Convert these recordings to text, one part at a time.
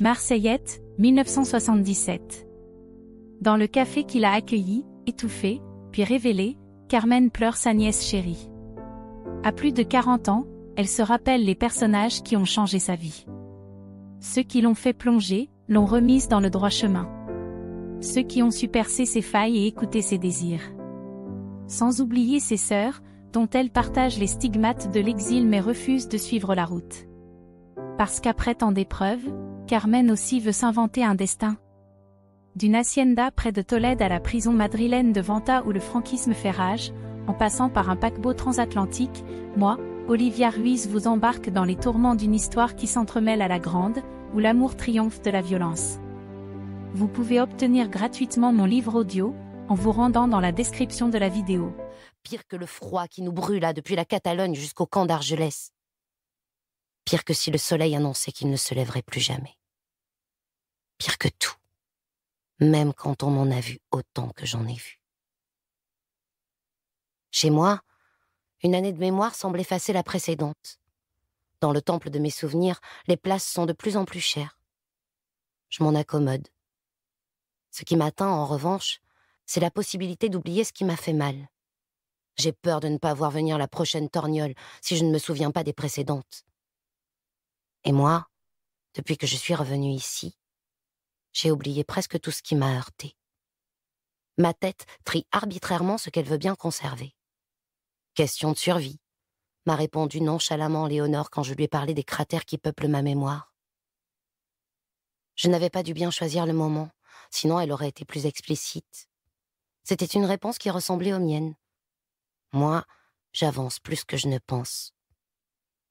Marseillette, 1977. Dans le café qui l'a accueillie, étouffée, puis révélée, Carmen pleure sa nièce chérie. À plus de 40 ans, elle se rappelle les personnages qui ont changé sa vie. Ceux qui l'ont fait plonger, l'ont remise dans le droit chemin. Ceux qui ont su percer ses failles et écouter ses désirs. Sans oublier ses sœurs, dont elle partage les stigmates de l'exil mais refuse de suivre la route. Parce qu'après tant d'épreuves, Carmen aussi veut s'inventer un destin. D'une hacienda près de Tolède à la prison madrilène de Venta où le franquisme fait rage, en passant par un paquebot transatlantique, moi, Olivia Ruiz vous embarque dans les tourments d'une histoire qui s'entremêle à la grande, où l'amour triomphe de la violence. Vous pouvez obtenir gratuitement mon livre audio, en vous rendant dans la description de la vidéo. Pire que le froid qui nous brûla depuis la Catalogne jusqu'au camp d'Argelès. Pire que si le soleil annonçait qu'il ne se lèverait plus jamais. Pire que tout, même quand on en a vu autant que j'en ai vu. Chez moi, une année de mémoire semble effacer la précédente. Dans le temple de mes souvenirs, les places sont de plus en plus chères. Je m'en accommode. Ce qui m'atteint, en revanche, c'est la possibilité d'oublier ce qui m'a fait mal. J'ai peur de ne pas voir venir la prochaine torgnole si je ne me souviens pas des précédentes. Et moi, depuis que je suis revenue ici, j'ai oublié presque tout ce qui m'a heurté. Ma tête trie arbitrairement ce qu'elle veut bien conserver. Question de survie, m'a répondu nonchalamment Léonore quand je lui ai parlé des cratères qui peuplent ma mémoire. Je n'avais pas dû bien choisir le moment, sinon elle aurait été plus explicite. C'était une réponse qui ressemblait aux miennes. Moi, j'avance plus que je ne pense.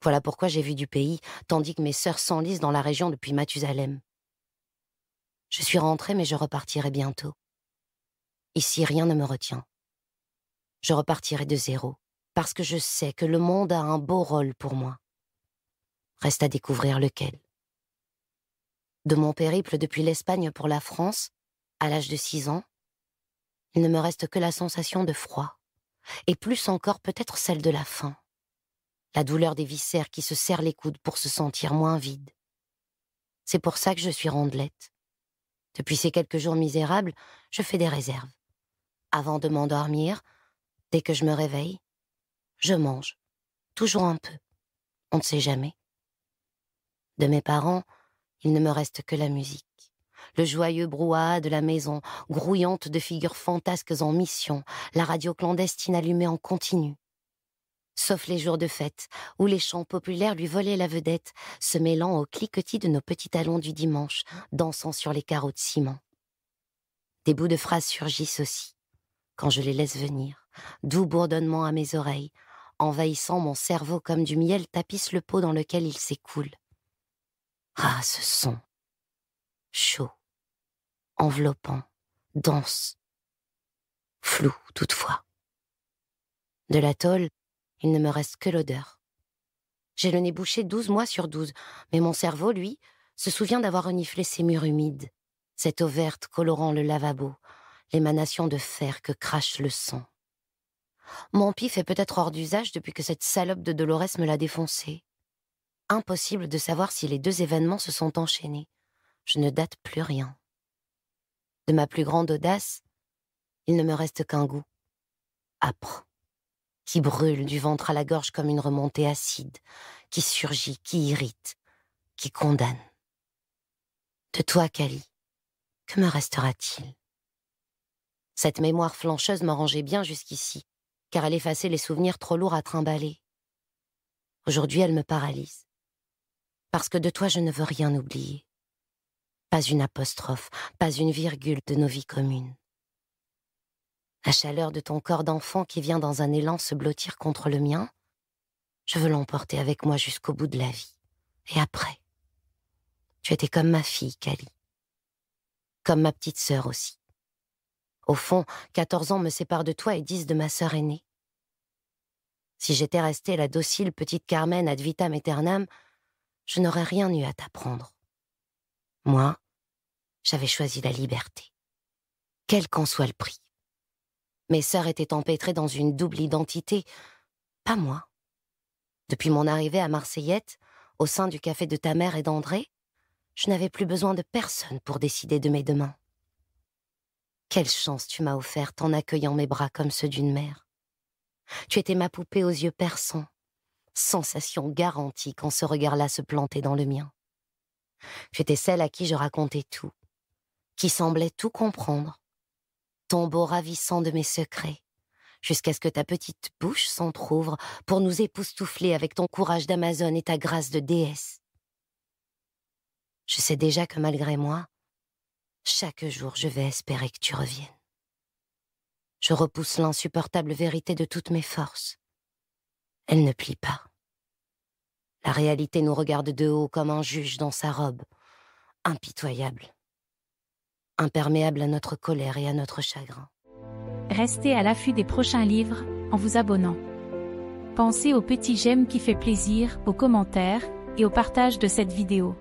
Voilà pourquoi j'ai vu du pays, tandis que mes sœurs s'enlisent dans la région depuis Mathusalem. Je suis rentrée, mais je repartirai bientôt. Ici, rien ne me retient. Je repartirai de zéro, parce que je sais que le monde a un beau rôle pour moi. Reste à découvrir lequel. De mon périple depuis l'Espagne pour la France, à l'âge de 6 ans, il ne me reste que la sensation de froid, et plus encore peut-être celle de la faim. La douleur des viscères qui se serrent les coudes pour se sentir moins vide. C'est pour ça que je suis rondelette. Depuis ces quelques jours misérables, je fais des réserves. Avant de m'endormir, dès que je me réveille, je mange, toujours un peu. On ne sait jamais. De mes parents, il ne me reste que la musique. Le joyeux brouhaha de la maison, grouillante de figures fantasques en mission, la radio clandestine allumée en continu. Sauf les jours de fête, où les chants populaires lui volaient la vedette, se mêlant au cliquetis de nos petits talons du dimanche, dansant sur les carreaux de ciment. Des bouts de phrases surgissent aussi, quand je les laisse venir, doux bourdonnement à mes oreilles, envahissant mon cerveau comme du miel tapisse le pot dans lequel il s'écoule. Ah, ce son! Chaud, enveloppant, dense, flou toutefois. De la tôle, il ne me reste que l'odeur. J'ai le nez bouché 12 mois sur 12, mais mon cerveau, lui, se souvient d'avoir reniflé ces murs humides, cette eau verte colorant le lavabo, l'émanation de fer que crache le sang. Mon pif est peut-être hors d'usage depuis que cette salope de Dolores me l'a défoncé. Impossible de savoir si les deux événements se sont enchaînés. Je ne date plus rien. De ma plus grande audace, il ne me reste qu'un goût. Âpre. Qui brûle du ventre à la gorge comme une remontée acide, qui surgit, qui irrite, qui condamne. De toi, Cali, que me restera-t-il? Cette mémoire flancheuse m'arrangeait bien jusqu'ici, car elle effaçait les souvenirs trop lourds à trimballer. Aujourd'hui, elle me paralyse. Parce que de toi, je ne veux rien oublier. Pas une apostrophe, pas une virgule de nos vies communes. La chaleur de ton corps d'enfant qui vient dans un élan se blottir contre le mien, je veux l'emporter avec moi jusqu'au bout de la vie. Et après, tu étais comme ma fille, Cali. Comme ma petite sœur aussi. Au fond, 14 ans me séparent de toi et 10 de ma sœur aînée. Si j'étais restée la docile petite Carmen ad vitam aeternam, je n'aurais rien eu à t'apprendre. Moi, j'avais choisi la liberté. Quel qu'en soit le prix. Mes sœurs étaient empêtrées dans une double identité, pas moi. Depuis mon arrivée à Marseillette, au sein du café de ta mère et d'André, Je n'avais plus besoin de personne pour décider de mes demain. Quelle chance tu m'as offerte en accueillant mes bras comme ceux d'une mère. Tu étais ma poupée aux yeux perçants, sensation garantie quand ce regard-là se plantait dans le mien. Tu étais celle à qui je racontais tout, qui semblait tout comprendre, tombeau ravissant de mes secrets, jusqu'à ce que ta petite bouche s'entr'ouvre pour nous époustoufler avec ton courage d'Amazone et ta grâce de déesse. Je sais déjà que malgré moi, chaque jour je vais espérer que tu reviennes. Je repousse l'insupportable vérité de toutes mes forces. Elle ne plie pas. La réalité nous regarde de haut comme un juge dans sa robe, impitoyable, imperméable à notre colère et à notre chagrin. Restez à l'affût des prochains livres, en vous abonnant. Pensez au petit j'aime qui fait plaisir, aux commentaires, et au partage de cette vidéo.